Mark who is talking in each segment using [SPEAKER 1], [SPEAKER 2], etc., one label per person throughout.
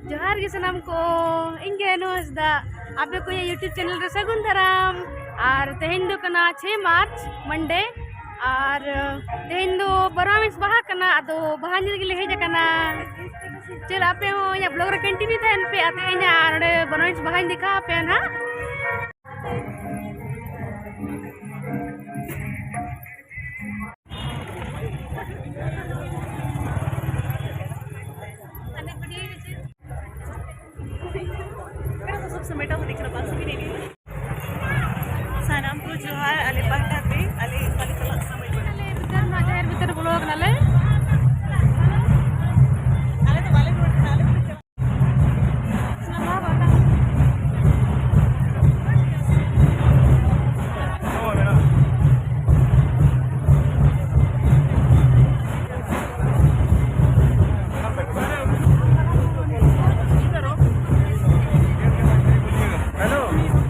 [SPEAKER 1] जोहार के सनम को इंगे Hansdah आपे को ये यूट्यूब चैनल रे सगुन दाराम और तेहेन दो कना 6 मार्च मंडे और तेहेन दो Burmamines बाहा कना अदो बाहा निल गिले हेज कना चल आपे हो या ब्लॉग रे कंटिन्यू तहन पे आते हैं या नडे Burmamines बाहा दिखा पे ना
[SPEAKER 2] समेटा हो दिख रहा बात भी नहीं सानाम को जोहार अले पाटा पे अले पाले कला समय
[SPEAKER 1] भीतर ब्लॉग नाले
[SPEAKER 2] अले तो वाले रोड नाले
[SPEAKER 3] हेलो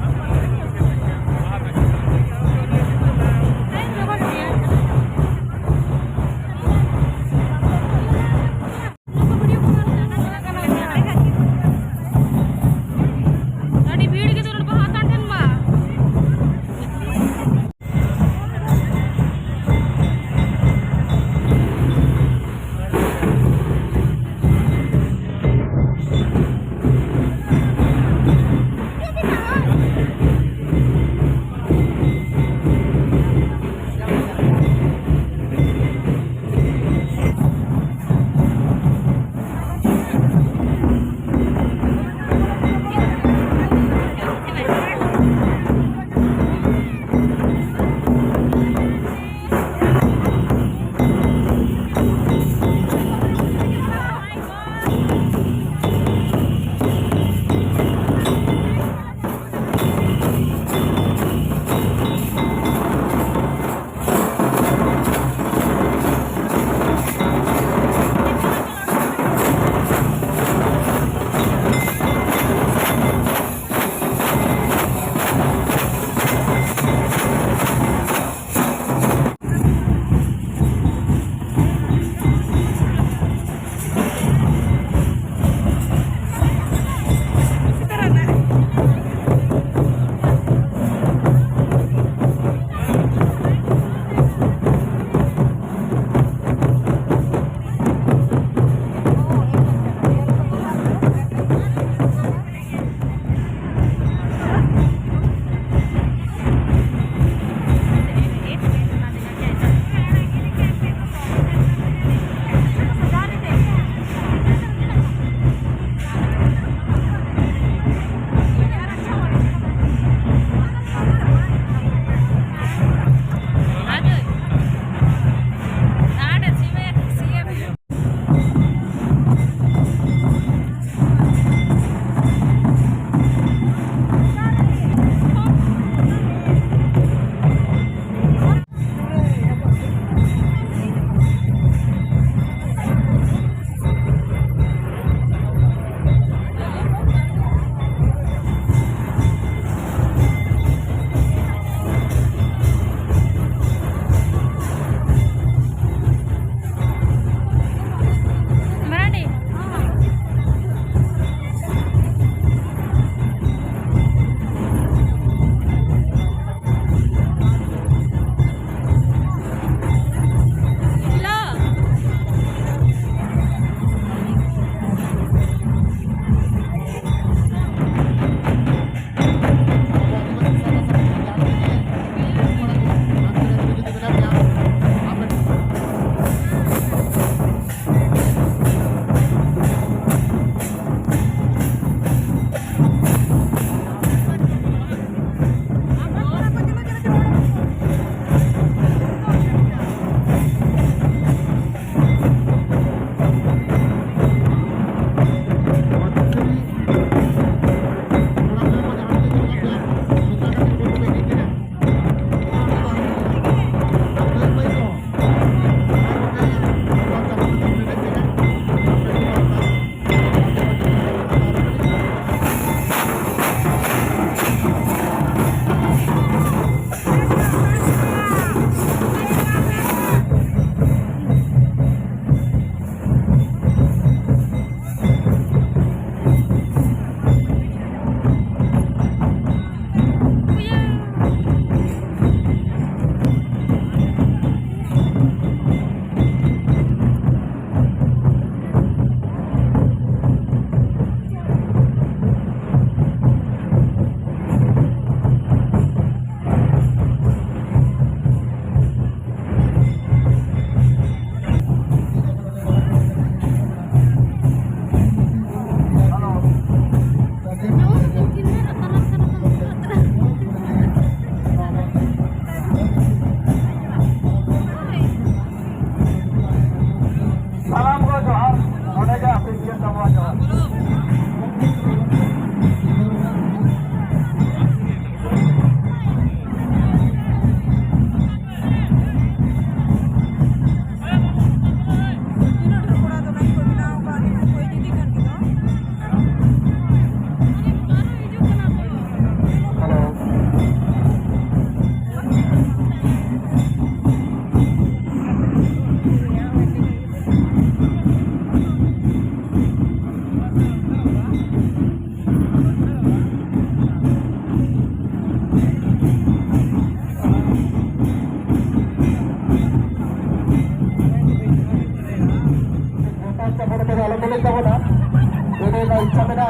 [SPEAKER 3] इच्छा मेरा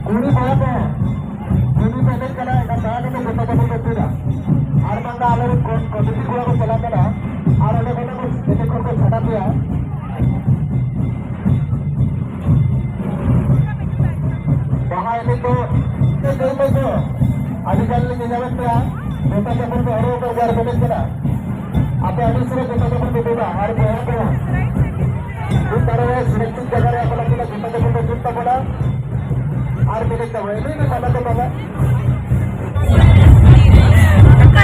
[SPEAKER 3] कुड़ी बोला को कुड़ी पहले कला का दान में गोटा गोटा करते ना आर मंगा आले कमिटी गुड़ा को चला करा आर आले को देखे को छटा दिया वहाँ ये तो अधिकारी ने जवाब दिया गोटा जबर में हरो का जार बने करा आपे अधिकारी गोटा जबर में देगा आर बोला को इन तरह सुरक्षित जगह रे आपला गोटा जबर में जुटता पड़ा आर मेरे कवय नहीं माला तो बाबा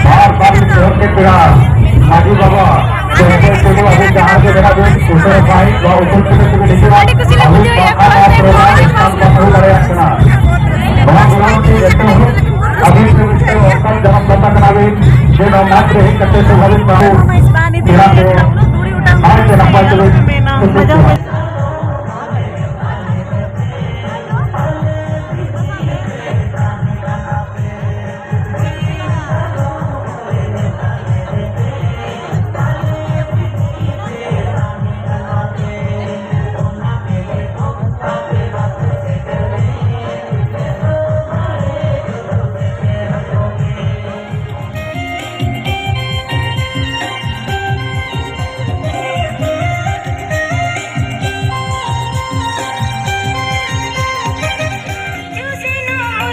[SPEAKER 3] बार बार जोर के पूरा माजी बाबा तो अभी जहां के मेरा जो उतर भाई व ऊपर से नीचे अभी बाबा प्रोग्राम काम शुरू करे रखना बहुत गुलाम की रहते हो अभी से और जन्म बता करावे जे नाच रहे कते से भविष्य बाबू तेरा के आज के नंबर चलो